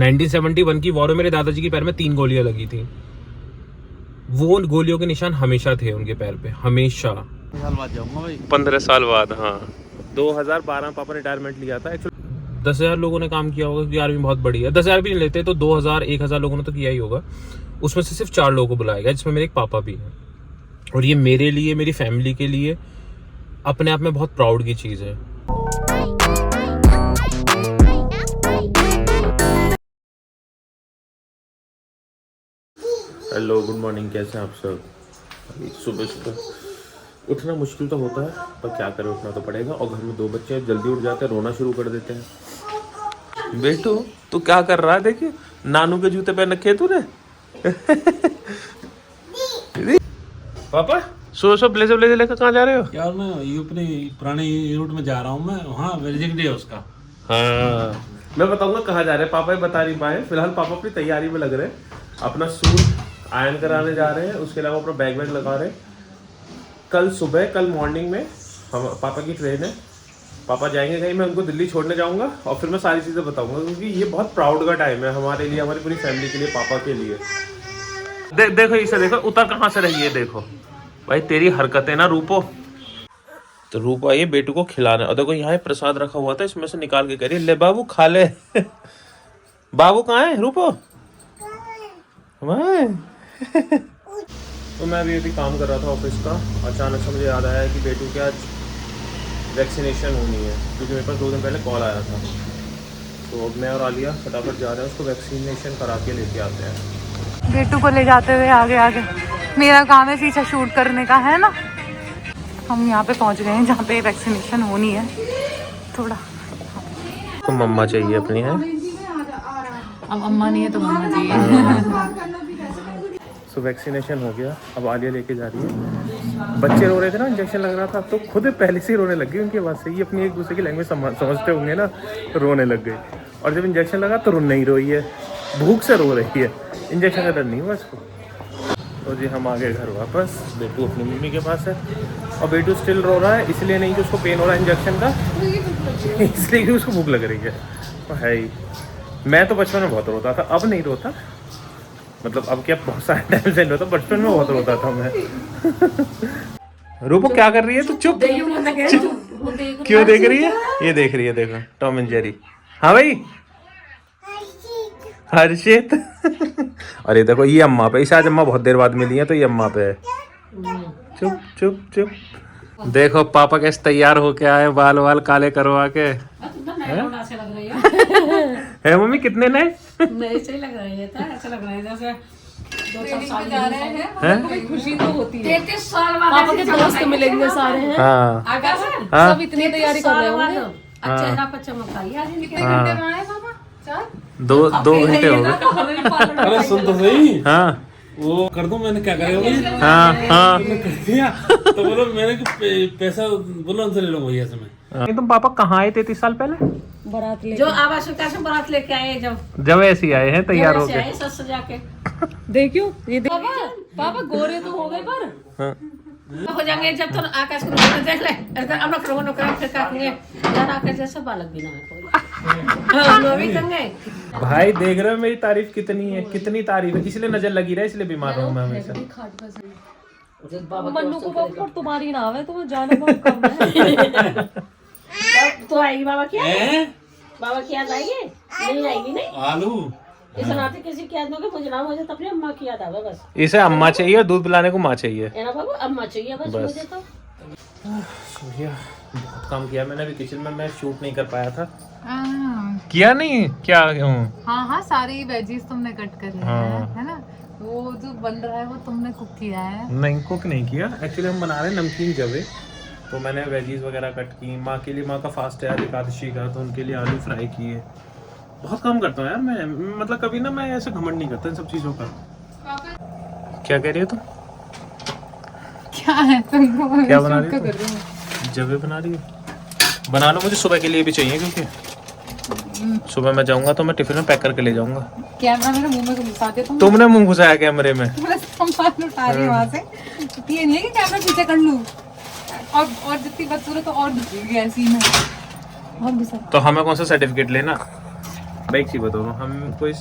1971 की वॉर में मेरे दादाजी के पैर में 3 गोलियां लगी थी। वो गोलियों के निशान हमेशा थे उनके पैर पे, हमेशा। 15 साल बाद, हाँ। 2012 पापा रिटायरमेंट लिया था। एक्चुअली 10,000 लोगों ने काम किया होगा क्योंकि आर्मी बहुत बड़ी है। 10,000 भी नहीं लेते तो 2,000 1,000 लोगों ने तो किया ही होगा। उसमें से सिर्फ 4 लोगों को बुलाया गया, जिसमें मेरे एक पापा भी हैं। और ये मेरे लिए, मेरी फैमिली के लिए अपने आप में बहुत प्राउड की चीज़ है। हेलो, गुड मॉर्निंग, कैसे हैं आप सब? सुबह सुबह उठना मुश्किल तो होता है, पर क्या करें, उठना तो पड़ेगा। और घर में 2 बच्चे हैं, जल्दी उठ जाते हैं, रोना शुरू कर देते हैं। बेटू तू क्या कर रहा है? देखिए नानू के जूते पहन रखे तूने। पापा सुबह सुबह ब्लेजर ब्लेजर लेकर कहाँ जा रहे हो? यार मैं अपने पुराने रूट में जा रहा हूँ मैं, वहाँ विजिट डे है उसका। हाँ, मैं बताऊंगा कहाँ जा रहे हैं। पापा ही बता नहीं पाए। फिलहाल पापा अपनी तैयारी में लग रहे हैं। अपना सूट आयरन कराने जा रहे हैं, उसके अलावा अपना बैग वैग लगा रहे हैं। कल मॉर्निंग में हम पापा की ट्रेन है, पापा जाएंगे कहीं, मैं उनको दिल्ली छोड़ने जाऊंगा और फिर मैं सारी चीज़ें बताऊंगा, क्योंकि ये बहुत प्राउड का टाइम है हमारे लिए, हमारी पूरी फैमिली के लिए, पापा के लिए। देखो इसे देखो, उतर कहाँ से रही है, देखो भाई तेरी हरकतें ना रूपो। तो रूपो आई बेटू को खिलाना, और देखो यहाँ प्रसाद रखा हुआ था, इसमें से निकाल के कह रही है ले बाबू खा ले। बाबू कहाँ है रूपो? तो मैं अभी काम कर रहा था ऑफिस का। अचानक से मुझे याद आया कि बेटू के आज वैक्सीनेशन होनी है, क्योंकि मेरे पास 2 दिन पहले कॉल आया था। तो अब मैं और आलिया फटाफट जा रहे हैं, उसको वैक्सीनेशन करा के लेके आते हैं। बेटू को ले जाते हुए आगे आगे मेरा काम है शीशा शूट करने का, है ना। हम यहाँ पे पहुँच गए हैं जहाँ पे वैक्सीनेशन होनी है। थोड़ा तो मम्मा चाहिए अपनी, है? अब अम्मा नहीं है तो मम्मा चाहिए। सो वैक्सीनेशन हो गया, अब आलिया लेके जा रही है। बच्चे रो रहे थे ना, इंजेक्शन लग रहा था, तो खुद पहले से ही रोने लग गई उनकी आवाज़ से। ये अपनी एक दूसरे की लैंग्वेज समझते होंगे ना, तो रोने लग गई। और जब इंजेक्शन लगा तो नहीं रोई है, भूख से रो रही है। इंजेक्शन का डर नहीं हुआ इसको। तो जी हम आ गए घर वापस। बेटू अपनी मम्मी के पास है, और बेटू स्टिल रो रहा है, इसलिए नहीं कि उसको पेन हो रहा है इंजेक्शन का, इसलिए कि उसको भूख लग रही है। तो है ही, मैं तो बचपन में बहुत रोता था, अब नहीं रोता। मतलब अब क्या, बहुत सारे टाइम से नहीं रोता, बचपन में बहुत रोता था मैं। रूपो क्या कर रही है तू? चुप क्यों देख रही है? ये देख रही है, देखो टॉम एंड जेरी। हाँ भाई हर्षित। अरे देखो ये अम्मा पे, इसे आज अम्मा बहुत देर बाद मिली है, तो ये अम्मा पे है। चुप चुप चुप। देखो पापा कैसे तैयार होके आए, बाल वाल काले करवा के। है मम्मी कितने नए? ऐसे लग रहे हैं, ऐसा लग रहा है जैसे 2 साल जा रहे हैं। खुशी तो होती है। 33 साल बाद पापा के दोस्त मिलेंगे सारे हैं। हाँ हाँ, सब इतनी तैयारी कर रहे होंगे। चेहरा पर चमक आई है। कितने घंटे में आए पापा? 2 घंटे हो गए। अरे सुन तो सही, हाँ वो कर दूं, मैंने क्या करेगा? हाँ हाँ कर दिया तो बोलो मैंने पैसा बोलो उनसे ले लो भैया से मैं। तुम पापा कहाँ आए 33 साल पहले? बारात ले, जो आवास से बारात लेके आए, जब ऐसे ही आए हैं तैयार हो आए सस सजा के। देखियो ये पापा गोरे तो हो गए, पर हो जाएंगे जब तो आकाश को देख ले। अब लोग रोनो कर फिर कहेंगे यार आकाश जैसा बालक भी ना है कोई। हम भी कहेंगे भाई देख रहे हो मेरी तारीफ कितनी है, कितनी तारीफ है, इसलिए नजर लगी रहा है, इसलिए बीमार हूँ मैं हमेशा। मन्नू को बाबू तुम्हारी नाम है, तुम्हें जाना बहुत कम है। तो आएगी बाबा की याद आएगी? नहीं आएगी, नहीं आलू इस नाते किसी की याद दोगे, मुझे नाम हो जाए तब अम्मा की याद आवे बस। इसे अम्मा चाहिए और दूध पिलाने को माँ चाहिए, है ना बाबू? अम्मा चाहिए बस मुझे तो। बहुत काम किया मैंने अभी किचन में, मैं शूट नहीं कर पाया था। किया नहीं क्या? हाँ हाँ, सारी वेजीज तुमने कट कर लिया है ना। वो जो बन रहा है वो तुमने कुक किया है? नहीं कुक नहीं किया, एक्चुअली हम बना रहे हैं नमकीन जवे, तो मैंने वेजीज वगैरह कट की। माँ के लिए, माँ का फास्ट है आज एकादशी का, तो उनके लिए आलू फ्राई किए। बहुत काम करता हूँ यार मैं, मतलब कभी ना मैं ऐसे घमंड नहीं करता इन सब चीज़ों का। क्या कह रही हो तुम? क्या है तुमको? क्या बना रही हो? जवे बना रही हो? बना लो, मुझे सुबह के लिए भी चाहिए, क्योंकि सुबह मैं जाऊंगा तो मैं टिफिन में पैक करके ले जाऊंगा। कैमरा मेरे मुंह में घुसा दे तुमने मुंह घुसाया कैमरे में। सामान उठा रही वहाँ से, ये नहीं है कि कैमरा पीछे कर लूँ। और जितनी बात पूरा तो और दिखेगी ऐसी में। और भी सब। तो हमें कौन सा सर्टिफिकेट लेना? मैं एक चीज़ बताऊँ, हम कोई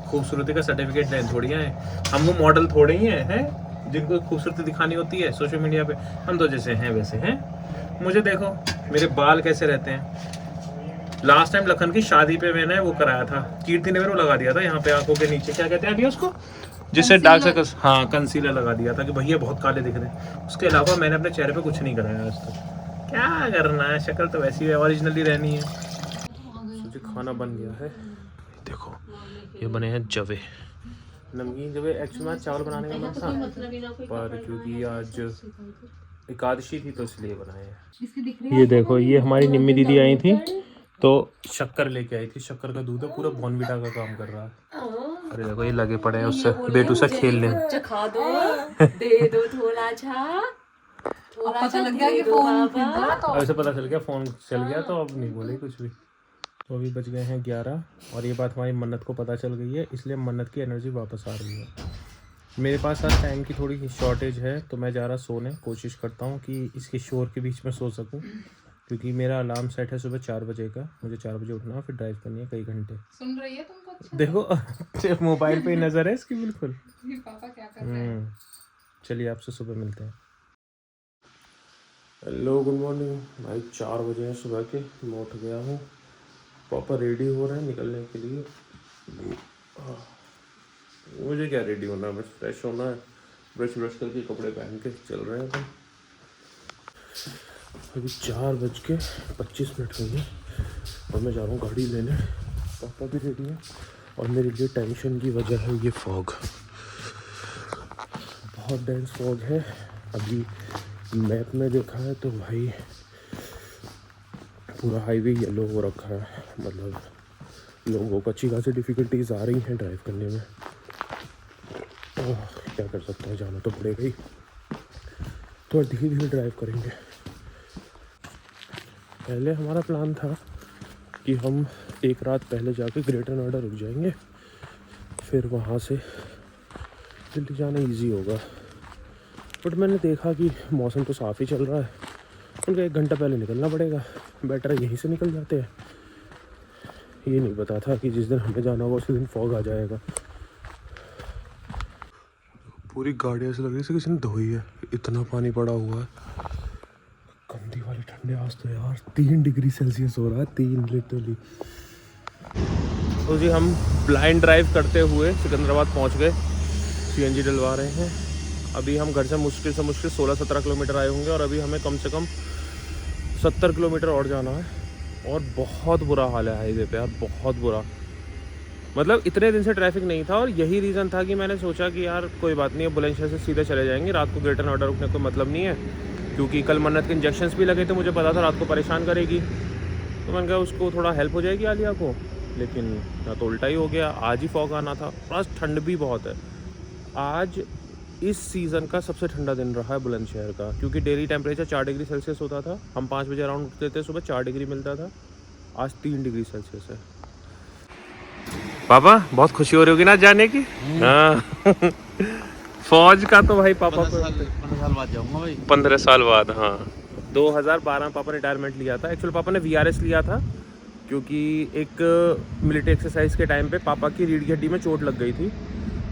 खूबसूरती का सर्टिफिकेट लें थोड़ी हैं, हम वो मॉडल थोड़े ही हैं जिनको खूबसूरती दिखानी होती है सोशल मीडिया पे। हम तो जैसे हैं वैसे हैं। मुझे देखो मेरे बाल कैसे रहते हैं। लास्ट टाइम लखन की शादी पे मैंने वो कराया था, कीर्ति ने मेरे को लगा दिया था यहाँ पे आंखों के नीचे, क्या कहते हैं अभी उसको, जिससे डार्क सर्कल्स, हाँ कंसीलर लगा दिया था कि भैया बहुत काले दिख रहे हैं। उसके अलावा मैंने अपने चेहरे पे कुछ नहीं कराया आज तक। क्या करना है, शक्ल तो वैसी है, ओरिजिनली रहनी है। तो खाना बन गया है, देखो ये बने हैं जवे, नमकीन जवे। एक्चुअली में चावल बनाने का मन था, पर क्योंकि आज एकादशी थी तो इसलिए बनाए हैं। ये देखो, ये हमारी निम्मी दीदी आई थी तो शक्कर लेके आई थी, शक्कर का दूध है, पूरा बॉर्नविटा का काम कर रहा है। अरे देखो ये लगे पड़े हैं उससे बेटू से खेलने। खा दो, दे दो थोड़ा सा, थोड़ा सा लग गया कि फोन तो ऐसे पता चल गया फोन चल गया, तो अब नहीं बोले कुछ भी। तो अभी बज गए हैं 11 और ये बात हमारी मन्नत को पता चल गई है, इसलिए मन्नत की एनर्जी वापस आ रही है। मेरे पास आज टाइम की थोड़ी शॉर्टेज है तो मैं जा रहा सोने, कोशिश करता हूँ कि इसके शोर के बीच में सो सकूँ, क्योंकि मेरा अलार्म सेट है सुबह 4 बजे का। मुझे 4 बजे उठना, फिर ड्राइव करनी है कई घंटे। सुन रही है तुमको? अच्छा देखो मोबाइल पे ही नज़र है इसकी बिल्कुल। पापा क्या कर रहे हैं? चलिए आपसे सुबह मिलते हैं। हेलो गुड मॉर्निंग भाई, 4 बजे हैं सुबह के, मैं उठ गया हूँ। पापा रेडी हो रहे हैं निकलने के लिए। मुझे क्या रेडी होना है, बस फ्रेश होना है, ब्रश करके कपड़े पहन के चल रहे हैं अपन। अभी 4:25 हुई है और मैं जा रहा हूँ गाड़ी लेने। पापा भी रेडी है और मेरे लिए टेंशन की वजह है ये फॉग, बहुत डेंस फॉग है। अभी मैप में देखा है तो भाई पूरा हाईवे येलो हो रखा है, मतलब लोगों को अच्छी खासी डिफ़िकल्टीज आ रही हैं ड्राइव करने में। क्या कर सकते हैं, जाना तो पड़ेगा ही। तो धीरे धीरे ड्राइव करेंगे। पहले हमारा प्लान था कि हम एक रात पहले जाके ग्रेटर नोएडा रुक जाएंगे, फिर वहाँ से दिल्ली जाना इजी होगा। बट मैंने देखा कि मौसम तो साफ़ ही चल रहा है, उनका 1 घंटा पहले निकलना पड़ेगा। बेटर है यहीं से निकल जाते हैं। ये नहीं पता था कि जिस दिन हमें जाना होगा उसी दिन फॉग आ जाएगा। पूरी गाड़ी ऐसे लग रही है किसी ने धोई है, इतना पानी पड़ा हुआ है। गंदी वाली ठंडे आज तो यार 3 डिग्री सेल्सियस हो रहा है, 3 लिटरली। तो जी हम ब्लाइंड ड्राइव करते हुए सिकंदराबाद पहुंच गए, सीएनजी डलवा रहे हैं। अभी हम घर से मुश्किल 16-17 किलोमीटर आए होंगे और अभी हमें कम से कम 70 किलोमीटर और जाना है। और बहुत बुरा हाल है हाईवे पे यार, बहुत बुरा। मतलब इतने दिन से ट्रैफिक नहीं था और यही रीज़न था कि मैंने सोचा कि यार कोई बात नहीं है, बुलंदशहर से सीधे चले जाएंगे, रात को ग्रेटर नोएडा रुकने का कोई मतलब नहीं है। क्योंकि कल मन्नत के इंजेक्शंस भी लगे थे, मुझे पता था रात को परेशान करेगी, तो मैंने कहा उसको थोड़ा हेल्प हो जाएगी आलिया को। लेकिन ना तो उल्टा ही हो गया, आज ही फॉग आना था। प्लस ठंड भी बहुत है। आज इस सीज़न का सबसे ठंडा दिन रहा है बुलंदशहर का, क्योंकि डेली टेम्परेचर 4 डिग्री सेल्सियस होता था। हम 5 बजे अराउंड उठते थे, सुबह 4 डिग्री मिलता था, आज 3 डिग्री सेल्सियस है। पापा बहुत खुशी हो रही होगी ना जाने की? हाँ फौज का तो भाई पापा को 15 साल बाद जाऊंगा भाई। 15 साल बाद, हाँ 2012 में पापा ने रिटायरमेंट लिया था। एक्चुअली पापा ने VRS लिया था, क्योंकि एक मिलिट्री एक्सरसाइज के टाइम पे पापा की रीढ़ की हड्डी में चोट लग गई थी,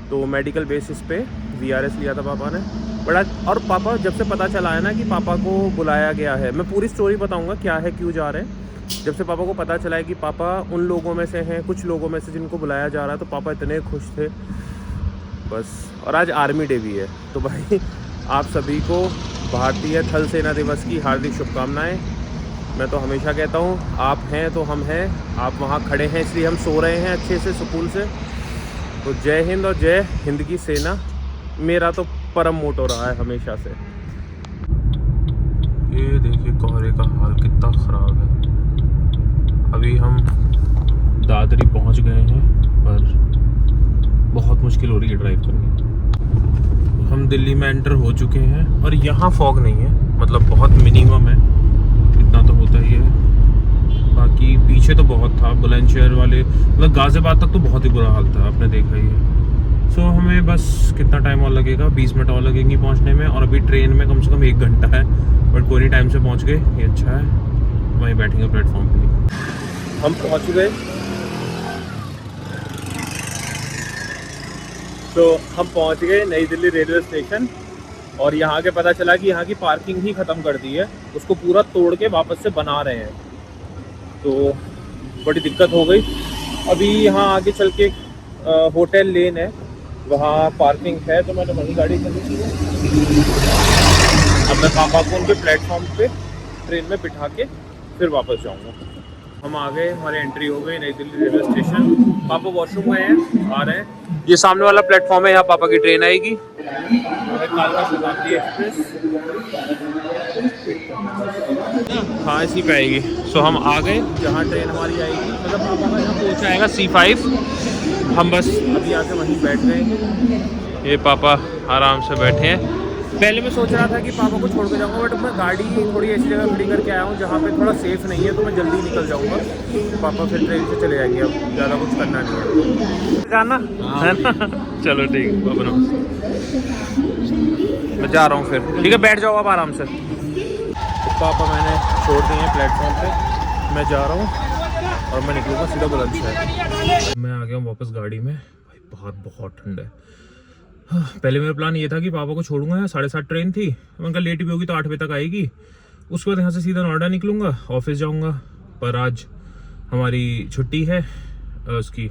तो मेडिकल बेसिस पे VRS लिया था पापा ने। बड़ा, और पापा जब से पता चला है ना कि पापा को बुलाया गया है, मैं पूरी स्टोरी बताऊंगा क्या है क्यों जा रहे हैं। जब से पापा को पता चला है कि पापा उन लोगों में से हैं, कुछ लोगों में से जिनको बुलाया जा रहा है, तो पापा इतने खुश थे बस। और आज आर्मी डे भी है, तो भाई आप सभी को भारतीय थल सेना दिवस की हार्दिक शुभकामनाएं। मैं तो हमेशा कहता हूँ आप हैं तो हम हैं, आप वहाँ खड़े हैं इसलिए हम सो रहे हैं अच्छे से सुकून से। तो जय हिंद और जय हिंद की सेना मेरा तो परम मोटो रहा है हमेशा से। ये देखिए कोहरे का हाल कितना ख़राब है। अभी हम दादरी पहुंच गए हैं, पर बहुत मुश्किल हो रही है ड्राइव करनी। हम दिल्ली में एंटर हो चुके हैं और यहाँ फॉग नहीं है, मतलब बहुत मिनिमम है, इतना तो होता ही है। बाकी पीछे तो बहुत था, बुलंदशहर वाले मतलब गाज़ियाबाद तक तो बहुत ही बुरा हाल था, आपने देखा ही है। सो हमें बस कितना टाइम और लगेगा, 20 मिनट और लगेंगी पहुँचने में। और अभी ट्रेन में कम से कम 1 घंटा है, बट कोई नहीं, टाइम से पहुँच गए, ये अच्छा है। वहीं बैठेंगे प्लेटफॉर्म पे। हम पहुँच गए तो हम पहुंच गए नई दिल्ली रेलवे स्टेशन और यहाँ के पता चला कि यहाँ की पार्किंग ही ख़त्म कर दी है, उसको पूरा तोड़ के वापस से बना रहे हैं। तो बड़ी दिक्कत हो गई। अभी यहाँ आगे चल के होटल लेन है, वहाँ पार्किंग है, तो मैंने वहीं गाड़ी चली थी। अब मैं पापा को उनके प्लेटफॉर्म पे ट्रेन में बिठा के फिर वापस जाऊँगा। हम आ गए, हमारी एंट्री हो गई नई दिल्ली रेलवे स्टेशन। पापा वॉशरूम गए हैं, आ रहे हैं। ये सामने वाला प्लेटफॉर्म है, यहाँ पापा की ट्रेन आएगी, कालका शताब्दी एक्सप्रेस। हाँ इसी पे आएगी। सो हम आ गए जहाँ ट्रेन हमारी आएगी, मतलब पापा का यहाँ पहुँचाएगा C5। हम बस अभी आके वहीं बैठ गए। ये पापा आराम से बैठे हैं। पहले मैं सोच रहा था कि पापा को छोड़ के जाऊँगा, बट मैं गाड़ी थोड़ी ऐसी जगह खड़ी करके आया हूँ जहाँ पे थोड़ा सेफ़ नहीं है, तो मैं जल्दी निकल जाऊँगा। पापा फिर ट्रेन से चले जाएंगे, अब ज़्यादा कुछ करना नहीं है। जाना है ना? चलो ठीक है पापा, मैं जा रहा हूँ फिर। ठीक है, बैठ जाओ आप आराम से। तो पापा मैंने छोड़ दिए हैं प्लेटफॉर्म पे, मैं जा रहा हूँ और मैं निकलूँगा सीधा बुलंदशहर। मैं आ गया हूँ वापस गाड़ी में। भाई बाहर बहुत ठंड है। पहले मेरा प्लान ये था कि पापा को छोड़ूंगा, 7:30 ट्रेन थी, उनका लेट भी होगी तो 8 बजे तक आएगी। उसके बाद यहाँ से सीधा नोएडा निकलूँगा, ऑफिस जाऊँगा। पर आज हमारी छुट्टी है उसकी,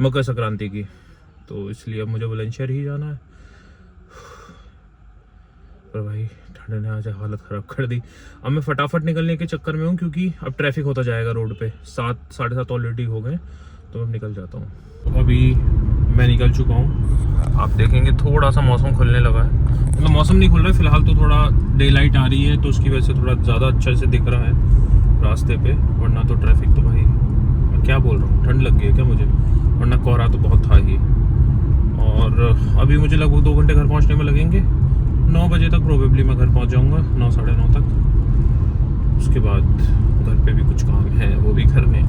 मकर संक्रांति की, तो इसलिए अब मुझे बुलंदशहर ही जाना है। पर भाई ठंड ने आज हालत ख़राब कर दी। अब मैं फटाफट निकलने के चक्कर में हूँ, क्योंकि अब ट्रैफिक होता जाएगा रोड पे। 7-7:30 ऑलरेडी हो गए, तो अब निकल जाता हूँ। अभी मैं निकल चुका हूँ। आप देखेंगे थोड़ा सा मौसम खुलने लगा है, मतलब मौसम नहीं खुल रहा है फिलहाल, तो थोड़ा डे लाइट आ रही है, तो उसकी वजह से थोड़ा ज़्यादा अच्छे से दिख रहा है रास्ते पे। वरना तो ट्रैफिक तो भाई मैं क्या बोल रहा हूँ, ठंड लग गई है क्या मुझे, वरना कोहरा तो बहुत था ही। और अभी मुझे लगभग 2 घंटे घर पहुँचने में लगेंगे। 9 बजे तक प्रोबेबली मैं घर पहुँच जाऊँगा, 9 साढ़े 9 तक। उसके बाद घर पे भी कुछ काम है, वो भी करने।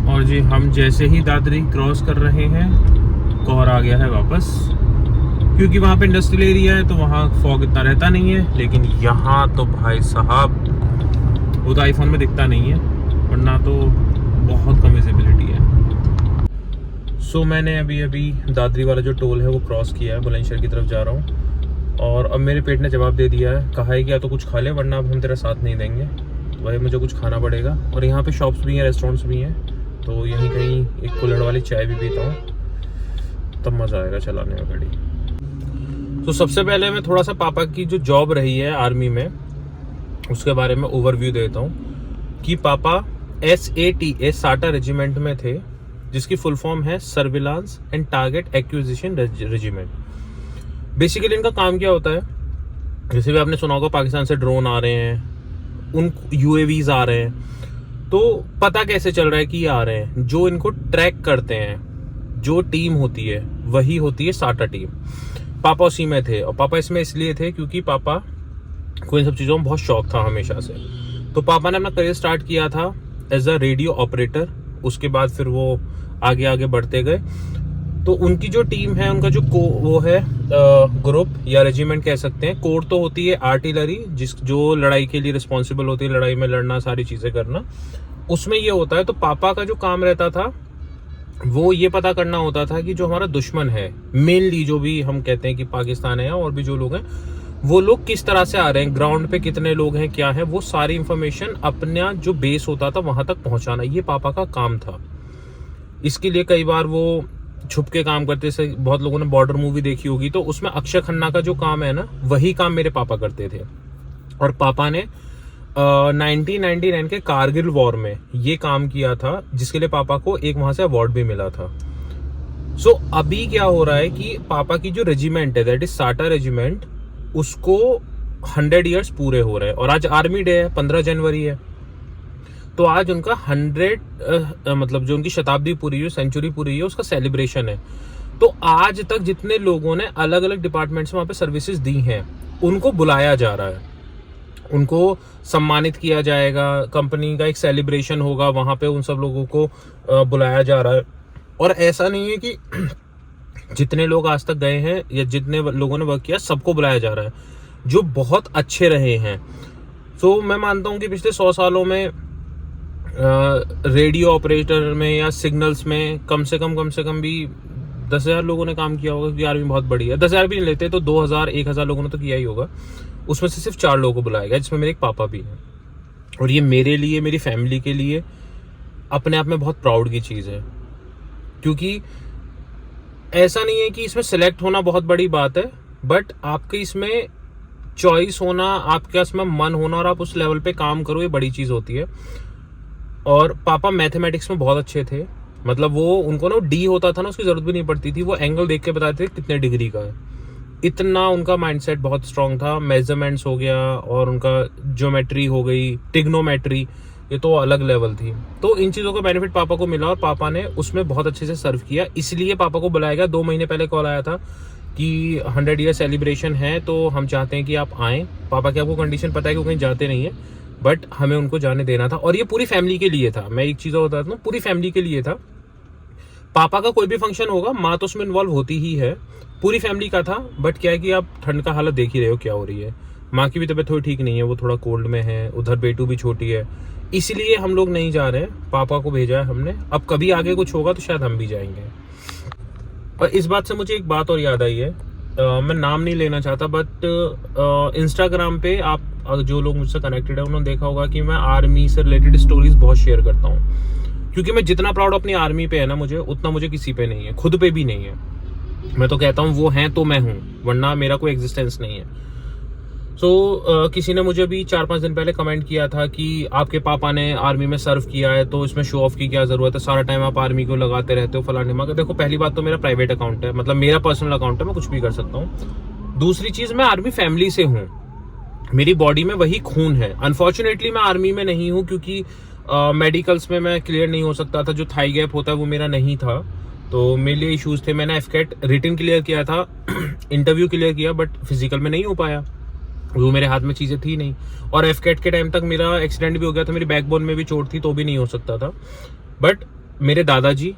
और जी हम जैसे ही दादरी क्रॉस कर रहे हैं, कोहरा आ गया है वापस, क्योंकि वहाँ पे इंडस्ट्रियल एरिया है, तो वहाँ फॉग इतना रहता नहीं है। लेकिन यहाँ तो भाई साहब, वो तो आईफोन में दिखता नहीं है, वरना तो बहुत कम विजिबिलिटी है। सो मैंने अभी दादरी वाला जो टोल है वो क्रॉस किया है, बुलंदशहर की तरफ जा रहा हूँ। और अब मेरे पेट ने जवाब दे दिया है, कहा है कि या तो कुछ खा ले, वरना अब हम तेरा साथ नहीं देंगे। तो भाई मुझे कुछ खाना पड़ेगा। और यहाँ पे शॉप्स भी हैं, रेस्टोरेंट्स भी हैं, तो यहीं कहीं एक कुल्हड़ वाली चाय भी पीता हूँ, तब मज़ा आएगा चलाने में गाड़ी। तो सबसे पहले मैं थोड़ा सा पापा की जो जॉब रही है आर्मी में, उसके बारे में ओवरव्यू देता हूँ। कि पापा SATA साटा रेजिमेंट में थे, जिसकी फुल फॉर्म है surveillance and target acquisition regiment. Basically इनका काम क्या होता है, जैसे भी आपने सुना होगा पाकिस्तान से ड्रोन आ रहे हैं, उन UAVs आ रहे हैं, तो पता कैसे चल रहा है कि ये आ रहे हैं। जो इनको ट्रैक करते हैं, जो टीम होती है, वही होती है साटा टीम। पापा उसी में थे, और पापा इसमें इसलिए थे क्योंकि पापा को इन सब चीज़ों में बहुत शौक था हमेशा से। तो पापा ने अपना करियर स्टार्ट किया था एज अ रेडियो ऑपरेटर, उसके बाद फिर वो आगे बढ़ते गए। तो उनकी जो टीम है, उनका जो वो है ग्रुप या रेजिमेंट कह सकते हैं। कोर तो होती है आर्टिलरी, जो लड़ाई के लिए रिस्पॉन्सिबल होती है, लड़ाई में लड़ना, सारी चीज़ें करना, उसमें ये होता है। तो पापा का जो काम रहता था वो ये पता करना होता था कि जो हमारा दुश्मन है, मेनली जो भी हम कहते हैं कि पाकिस्तान है और भी जो लोग हैं, वो लोग किस तरह से आ रहे हैं, ग्राउंड पे कितने लोग हैं, क्या है, वो सारी इंफॉर्मेशन अपना जो बेस होता था वहां तक पहुंचाना, ये पापा का काम था। इसके लिए कई बार वो छुप के काम करते थे। बहुत लोगों ने बॉर्डर मूवी देखी होगी, तो उसमें अक्षय खन्ना का जो काम है ना, वही काम मेरे पापा करते थे। और पापा ने 1999 के कारगिल वॉर में ये काम किया था, जिसके लिए पापा को एक वहां से अवार्ड भी मिला था। सो अभी क्या हो रहा है कि पापा की जो रेजिमेंट है, दैट इज साटा रेजिमेंट, उसको 100 ईयर्स पूरे हो रहे हैं। और आज आर्मी डे है, 15 जनवरी है, तो आज उनका 100 मतलब जो उनकी शताब्दी पूरी हुई, सेंचुरी पूरी हुई, उसका सेलिब्रेशन है। तो आज तक जितने लोगों ने अलग अलग डिपार्टमेंट्स में वहाँ पे सर्विसेज दी हैं, उनको बुलाया जा रहा है, उनको सम्मानित किया जाएगा। कंपनी का एक सेलिब्रेशन होगा, वहाँ पे उन सब लोगों को बुलाया जा रहा है। और ऐसा नहीं है कि जितने लोग आज तक गए हैं या जितने लोगों ने वर्क किया, सबको बुलाया जा रहा है, जो बहुत अच्छे रहे हैं। सो मैं मानता हूँ कि पिछले 100 सालों में रेडियो ऑपरेटर में या सिग्नल्स में कम से कम भी 10,000 लोगों ने काम किया होगा, क्योंकि आर्मी बहुत बड़ी है। 10,000 भी नहीं लेते तो 2,000 1,000 लोगों ने तो किया ही होगा। उसमें से सिर्फ 4 लोगों को बुलाया गया, जिसमें मेरे एक पापा भी हैं। और ये मेरे लिए, मेरी फैमिली के लिए अपने आप में बहुत प्राउड की चीज़ है, क्योंकि ऐसा नहीं है कि इसमें सेलेक्ट होना बहुत बड़ी बात है, बट आपके इसमें चॉइस होना, आपके इसमें मन होना और आप उस लेवल पे काम करो, ये बड़ी चीज़ होती है। और पापा मैथमेटिक्स में बहुत अच्छे थे, मतलब वो उनको ना डी होता था ना, उसकी ज़रूरत भी नहीं पड़ती थी, वो एंगल देख के बताते थे कितने डिग्री का है। इतना उनका माइंडसेट बहुत स्ट्रांग था। मेजरमेंट्स हो गया और उनका ज्योमेट्री हो गई, टिग्नोमेट्री, ये तो अलग लेवल थी। तो इन चीज़ों का बेनिफिट पापा को मिला और पापा ने उसमें बहुत अच्छे से सर्व किया। इसलिए पापा को बुलाया गया। 2 महीने पहले कॉल आया था कि 100 ईयर सेलिब्रेशन है, तो हम चाहते हैं कि आप आएँ। पापा की आपको कंडीशन पता है कि वो कहीं जाते नहीं है, बट हमें उनको जाने देना था। और ये पूरी फैमिली के लिए था। मैं एक चीज़ और बताता हूँ, पूरी फैमिली के लिए था। पापा का कोई भी फंक्शन होगा, माँ तो उसमें इन्वॉल्व होती ही है, पूरी फैमिली का था। बट क्या है कि आप ठंड का हालत देख ही रहे हो क्या हो रही है। माँ की भी तबीयत थोड़ी ठीक नहीं है, वो थोड़ा कोल्ड में है, उधर बेटू भी छोटी है, इसलिए हम लोग नहीं जा रहे हैं। पापा को भेजा है हमने। अब कभी आगे कुछ होगा तो शायद हम भी जाएंगे। और इस बात से मुझे एक बात और याद आई है, मैं नाम नहीं लेना चाहता, बट इंस्टाग्राम पे आप जो लोग मुझसे कनेक्टेड है उन्होंने देखा होगा कि मैं आर्मी से रिलेटेड स्टोरीज बहुत शेयर करता हूँ, क्योंकि मैं जितना प्राउड अपनी आर्मी पे है ना मुझे, उतना मुझे किसी पे नहीं है, खुद पे भी नहीं है। मैं तो कहता हूँ वो हैं तो मैं हूँ, वरना मेरा कोई एग्जिस्टेंस नहीं है। किसी ने मुझे भी 4-5 दिन पहले कमेंट किया था कि आपके पापा ने आर्मी में सर्व किया है, तो इसमें शो ऑफ की क्या जरूरत है, सारा टाइम आप आर्मी को लगाते रहते हो, फलाने मगर। देखो, पहली बात तो मेरा प्राइवेट अकाउंट है, मतलब मेरा पर्सनल अकाउंट है, मैं कुछ भी कर सकता हूँ। दूसरी चीज, मैं आर्मी फैमिली से हूँ, मेरी बॉडी में वही खून है। अनफॉर्चुनेटली मैं आर्मी में नहीं हूँ, क्योंकि मेडिकल्स में मैं क्लियर नहीं हो सकता था। जो थाई गैप होता है वो मेरा नहीं था, तो मेरे लिए इश्यूज थे। मैंने एफकेट रिटन क्लियर किया था, इंटरव्यू क्लियर किया, बट फिजिकल में नहीं हो पाया, वो मेरे हाथ में चीज़ें थी नहीं। और एफकेट के टाइम तक मेरा एक्सीडेंट भी हो गया था, मेरी बैकबोन में भी चोट थी, तो भी नहीं हो सकता था। बट मेरे दादाजी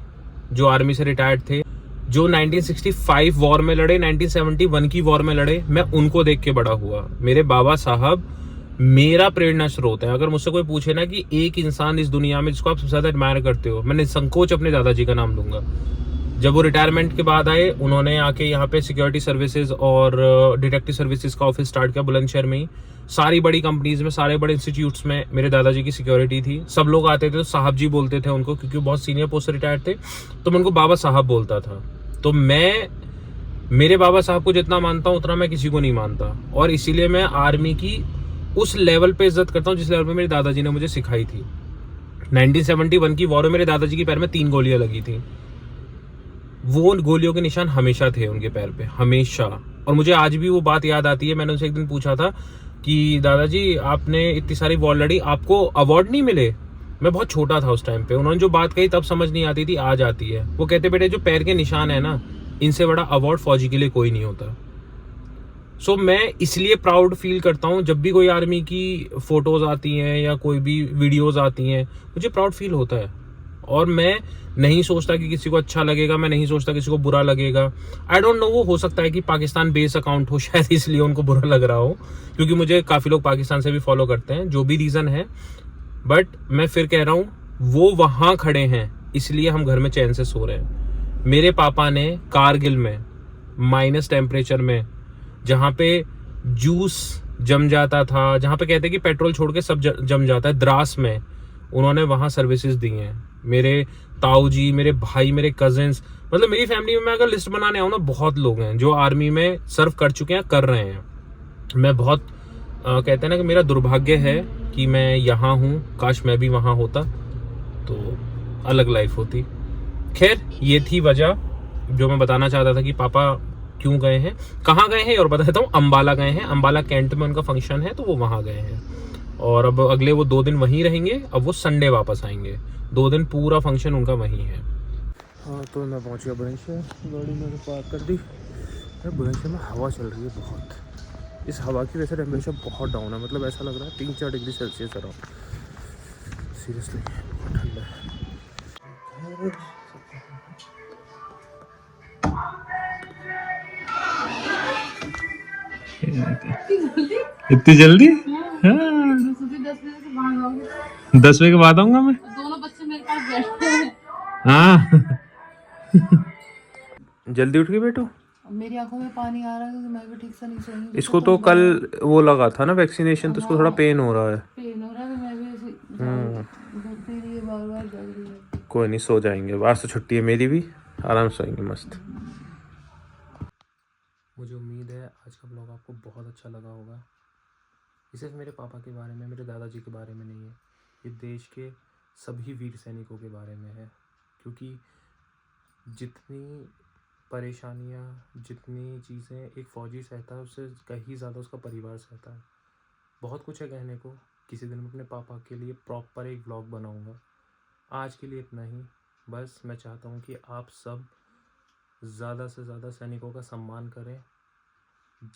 जो आर्मी से रिटायर्ड थे, जो 1965 वॉर में लड़े, 1971 की वॉर में लड़े, मैं उनको देख के बड़ा हुआ। मेरे बाबा साहब मेरा प्रेरणा स्रोत है। अगर मुझसे कोई पूछे ना कि एक इंसान इस दुनिया में जिसको आप सबसे ज्यादा एडमायर करते हो, मैं निसंकोच अपने दादाजी का नाम लूंगा। जब वो रिटायरमेंट के बाद आए, उन्होंने आके यहाँ पे सिक्योरिटी सर्विसेज और डिटेक्टिव सर्विसेज का ऑफिस स्टार्ट किया बुलंदशहर में ही। सारी बड़ी कंपनीज में, सारे बड़े इंस्टीट्यूट्स में मेरे दादाजी की सिक्योरिटी थी। सब लोग आते थे तो साहब जी बोलते थे उनको, क्योंकि बहुत सीनियर पोस्ट से रिटायर्ड थे, तो मैं उनको बाबा साहब बोलता था। तो मैं मेरे बाबा साहब को जितना मानता हूँ उतना मैं किसी को नहीं मानता, और इसीलिए मैं आर्मी की उस लेवल पे इज्जत करता हूँ जिस लेवल पे मेरे दादाजी ने मुझे सिखाई थी। 1971 की वॉर में मेरे दादाजी के पैर में 3 गोलियां लगी थी। वो गोलियों के निशान हमेशा थे उनके पैर पे, हमेशा। और मुझे आज भी वो बात याद आती है। मैंने उनसे एक दिन पूछा था कि दादाजी आपने इतनी सारी वॉर लड़ी, आपको अवार्ड नहीं मिले? मैं बहुत छोटा था उस टाइम पे। उन्होंने जो बात कही तब समझ नहीं आती थी, आज आती है। वो कहते बेटे जो पैर के निशान है ना, इनसे बड़ा अवार्ड फौजी के लिए कोई नहीं होता। सो मैं इसलिए प्राउड फील करता हूँ जब भी कोई आर्मी की फोटोज आती हैं या कोई भी वीडियोस आती हैं, मुझे प्राउड फील होता है। और मैं नहीं सोचता कि किसी को अच्छा लगेगा, मैं नहीं सोचता किसी को बुरा लगेगा। आई डोंट नो, वो हो सकता है कि पाकिस्तान बेस अकाउंट हो, शायद इसलिए उनको बुरा लग रहा हो, क्योंकि मुझे काफ़ी लोग पाकिस्तान से भी फॉलो करते हैं, जो भी रीज़न है। बट मैं फिर कह रहा हूँ, वो वहाँ खड़े हैं इसलिए हम घर में चैन से सो रहे हैं। मेरे पापा ने कारगिल में माइनस टेम्परेचर में, जहाँ पे जूस जम जाता था, जहाँ पे कहते हैं कि पेट्रोल छोड़ के सब जम जाता है, द्रास में उन्होंने वहाँ सर्विसेज दी हैं। मेरे ताऊ जी, मेरे भाई, मेरे कजिन्स, मतलब मेरी फैमिली में मैं अगर लिस्ट बनाने आऊँ ना, बहुत लोग हैं जो आर्मी में सर्व कर चुके हैं, कर रहे हैं। मैं बहुत कहते हैं ना कि मेरा दुर्भाग्य है कि मैं यहाँ हूँ, काश मैं भी वहाँ होता तो अलग लाइफ होती। खैर, ये थी वजह जो मैं बताना चाहता था कि पापा क्यों गए हैं, कहाँ गए हैं, और बताता हूँ। अंबाला गए हैं, अंबाला कैंट में उनका फंक्शन है, तो वो वहाँ गए हैं। और अब अगले वो 2 दिन वहीं रहेंगे, अब वो संडे वापस आएंगे। 2 दिन पूरा फंक्शन उनका वहीं है। हाँ, तो मैं पहुँच गया बुलंदशहर, गाड़ी मैंने पार्क कर दी। बुलंदशहर में हवा चल रही है बहुत। इस हवा की वजह से टेम्परेचर बहुत डाउन है, मतलब ऐसा लग रहा है 3-4 डिग्री सेल्सियस है। सीरियसली बहुत ठंडा है। इतनी जल्दी? 10 बजे के बाद आऊंगा मैं। हाँ जल्दी उठ गई बेटू। मेरी आंखों में पानी आ रहा है क्योंकि मैं भी ठीक से नहीं सोई हूँ। इसको तो कल वो लगा था ना वैक्सीनेशन, तो इसको थोड़ा पेन हो रहा है। पेन हो रहा है तो मैं भी ऐसे घुटती रही है, बार बार जल रही है। कोई नहीं, सो जाएंगे, आज तो छुट्टी है मेरी भी, आराम से सोएंगे मस्त। मुझे उम्मीद है आज का ब्लॉग आपको बहुत अच्छा लगा होगा। ये सिर्फ मेरे पापा के बारे में, मेरे दादाजी के बारे में नहीं है, ये देश के सभी वीर सैनिकों के बारे में है। क्योंकि जितनी परेशानियाँ, जितनी चीज़ें एक फ़ौजी सहता है, उससे कहीं ज़्यादा उसका परिवार सहता है। बहुत कुछ है कहने को, किसी दिन मैं अपने पापा के लिए प्रॉपर एक व्लॉग बनाऊंगा। आज के लिए इतना ही। बस मैं चाहता हूँ कि आप सब ज़्यादा से ज़्यादा सैनिकों का सम्मान करें।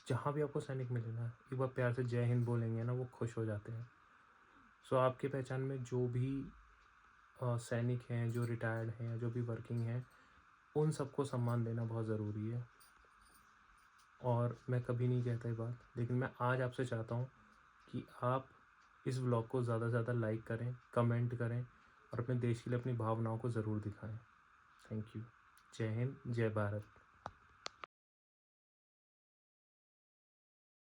जहाँ भी आपको सैनिक मिले ना, एक बार प्यार से जय हिंद बोलेंगे ना, वो खुश हो जाते हैं। सो आपके पहचान में जो भी सैनिक हैं, जो रिटायर्ड हैं, जो भी वर्किंग हैं, उन सबको सम्मान देना बहुत ज़रूरी है। और मैं कभी नहीं कहता ये बात, लेकिन मैं आज आपसे चाहता हूँ कि आप इस व्लॉग को ज़्यादा से ज़्यादा लाइक करें, कमेंट करें और अपने देश के लिए अपनी भावनाओं को ज़रूर दिखाएं। Thank you. जय हिंद, जय भारत।